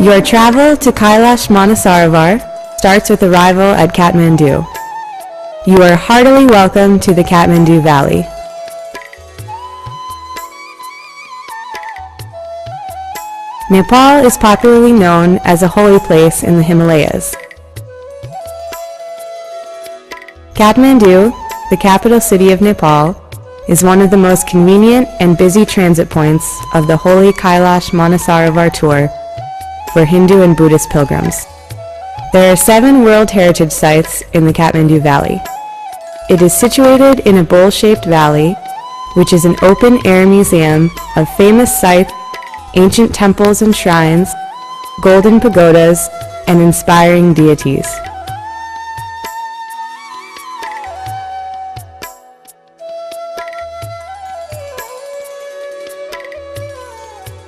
Your travel to Kailash Mansarovar starts with arrival at Kathmandu. You are heartily welcome to the Kathmandu Valley. Nepal is popularly known as a holy place in the Himalayas. Kathmandu, the capital city of Nepal, is one of the most convenient and busy transit points of the holy Kailash Mansarovar tour for Hindu and Buddhist pilgrims. There are 7 World Heritage Sites in the Kathmandu Valley. It is situated in a bowl-shaped valley, which is an open-air museum of famous sites, ancient temples and shrines, golden pagodas, and inspiring deities.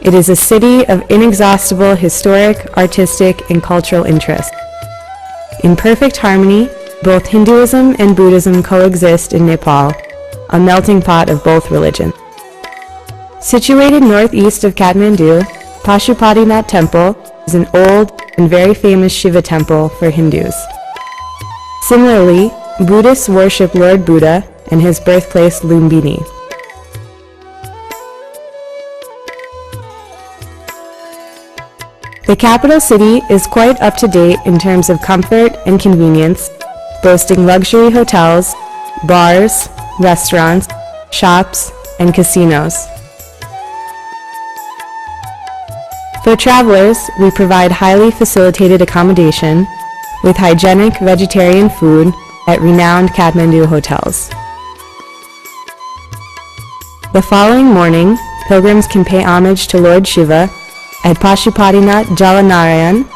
It is a city of inexhaustible historic, artistic, and cultural interest. In perfect harmony, both Hinduism and Buddhism coexist in Nepal, a melting pot of both religions. Situated northeast of Kathmandu, Pashupatinath Temple is an old and very famous Shiva temple for Hindus. Similarly, Buddhists worship Lord Buddha and his birthplace Lumbini. The capital city is quite up to date in terms of comfort and convenience, boasting luxury hotels, bars, restaurants, shops, and casinos. For travelers, we provide highly facilitated accommodation with hygienic vegetarian food at renowned Kathmandu hotels. The following morning, pilgrims can pay homage to Lord Shiva at Pashupatinath Jalanarayan,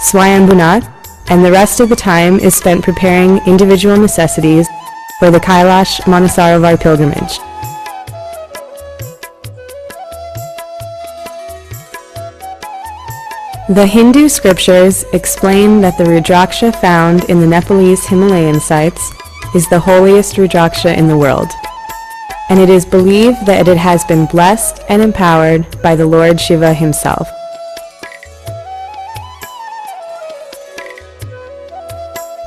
Swayambhunath, and the rest of the time is spent preparing individual necessities for the Kailash Mansarovar pilgrimage. The Hindu scriptures explain that the Rudraksha found in the Nepalese Himalayan sites is the holiest Rudraksha in the world, and it is believed that it has been blessed and empowered by the Lord Shiva himself.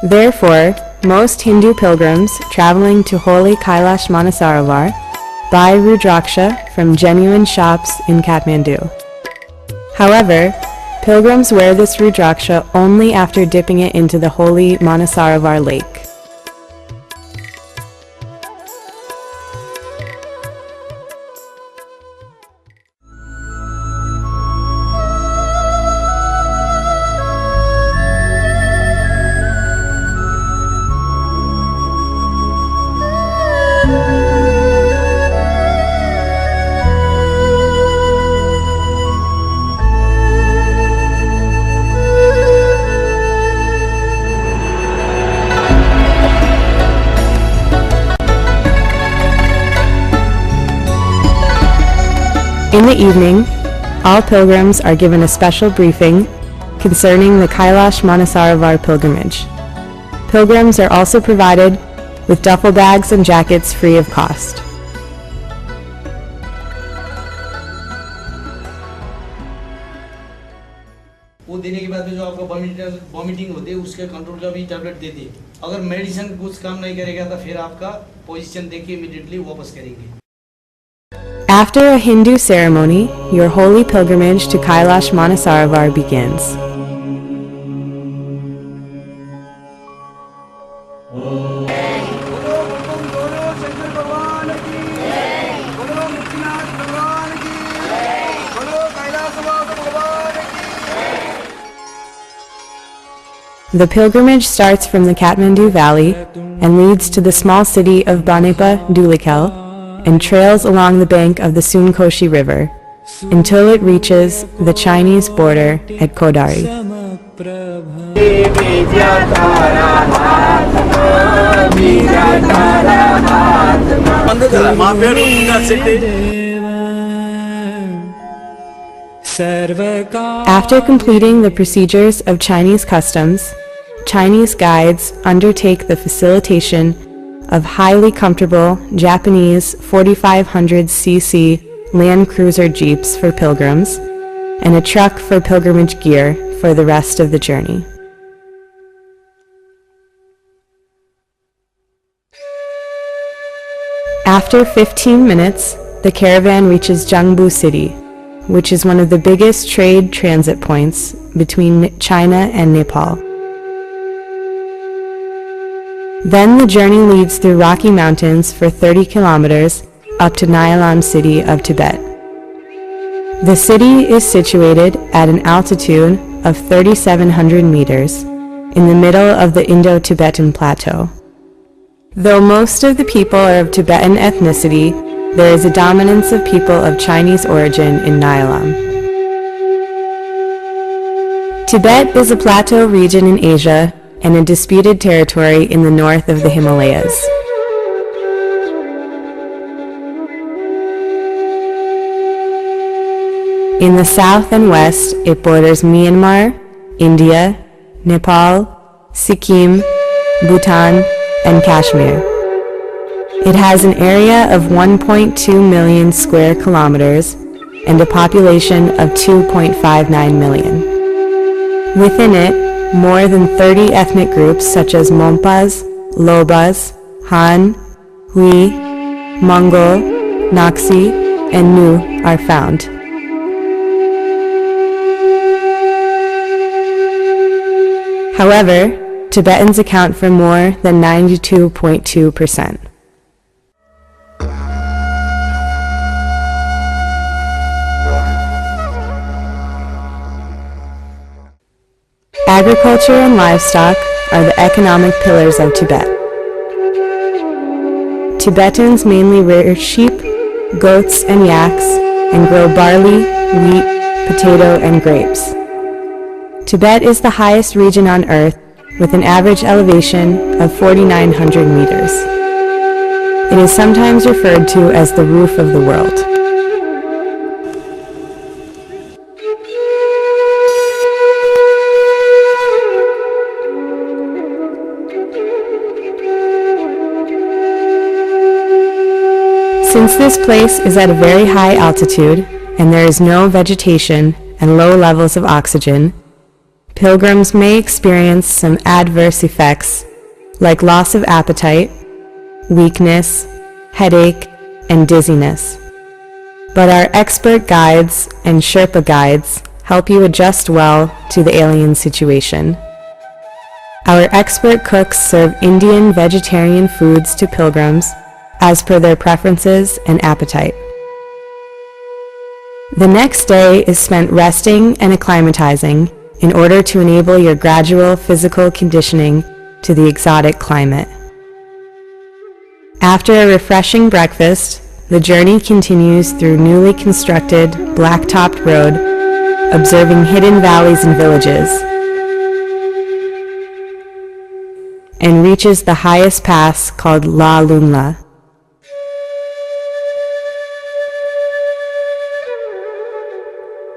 Therefore, most Hindu pilgrims traveling to holy Kailash Mansarovar buy Rudraksha from genuine shops in Kathmandu. However, pilgrims wear this Rudraksha only after dipping it into the holy Mansarovar lake. In the evening, all pilgrims are given a special briefing concerning the Kailash Mansarovar pilgrimage. Pilgrims are also provided with duffel bags and jackets free of cost. वो देने के बाद में जो आपका vomiting होती है उसके कंट्रोल का भी टैबलेट देती है। अगर मेडिसिन कुछ काम नहीं करेगा तो फिर आपका पोजीशन देके इमीडिएटली वापस करेंगे। After a Hindu ceremony, your holy pilgrimage to Kailash Mansarovar begins. The pilgrimage starts from the Kathmandu Valley and leads to the small city of Banepa Dulikhel and trails along the bank of the Sunkoshi River until it reaches the Chinese border at Kodari. After completing the procedures of Chinese customs, Chinese guides undertake the facilitation of highly comfortable Japanese 4500cc Land Cruiser Jeeps for pilgrims and a truck for pilgrimage gear for the rest of the journey. After 15 minutes, the caravan reaches Jangbu City, which is one of the biggest trade transit points between China and Nepal. Then the journey leads through Rocky Mountains for 30 kilometers up to Nyalon city of Tibet. The city is situated at an altitude of 3,700 meters in the middle of the Indo-Tibetan Plateau. Though most of the people are of Tibetan ethnicity, there is a dominance of people of Chinese origin in Nyalon. Tibet is a plateau region in Asia and a disputed territory in the north of the Himalayas. In the south and west, it borders Myanmar, India, Nepal, Sikkim, Bhutan, and Kashmir. It has an area of 1.2 million square kilometers and a population of 2.59 million. Within it, more than 30 ethnic groups such as Monpas, Lobas, Han, Hui, Mongol, Naxi, and Nu are found. However, Tibetans account for more than 92.2%. Agriculture and livestock are the economic pillars of Tibet. Tibetans mainly rear sheep, goats, and yaks, and grow barley, wheat, potato, and grapes. Tibet is the highest region on Earth with an average elevation of 4,900 meters. It is sometimes referred to as the roof of the world. Since this place is at a very high altitude and there is no vegetation and low levels of oxygen, pilgrims may experience some adverse effects like loss of appetite, weakness, headache, and dizziness. But our expert guides and Sherpa guides help you adjust well to the alien situation. Our expert cooks serve Indian vegetarian foods to pilgrims as per their preferences and appetite. The next day is spent resting and acclimatizing in order to enable your gradual physical conditioning to the exotic climate. After a refreshing breakfast, the journey continues through newly constructed, black-topped road, observing hidden valleys and villages, and reaches the highest pass called La Lunla.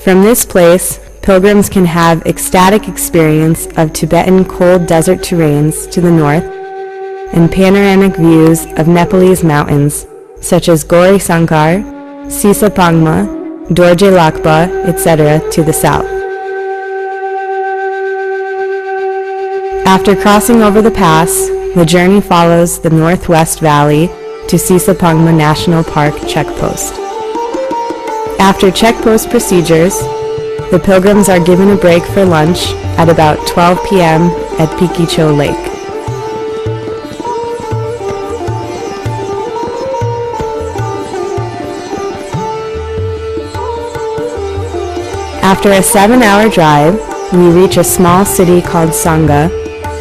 From this place, pilgrims can have ecstatic experience of Tibetan cold desert terrains to the north and panoramic views of Nepalese mountains such as Gauri Sankar, Sisa Pangma, Dorje Lakpa, etc. to the south. After crossing over the pass, the journey follows the northwest valley to Sisa Pangma National Park checkpost. After checkpost procedures, the pilgrims are given a break for lunch at about 12 p.m. at Pikicho Lake. After a 7-hour drive, we reach a small city called Sangha,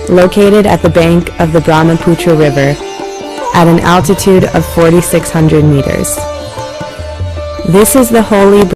located at the bank of the Brahmaputra River at an altitude of 4,600 meters. This is the holy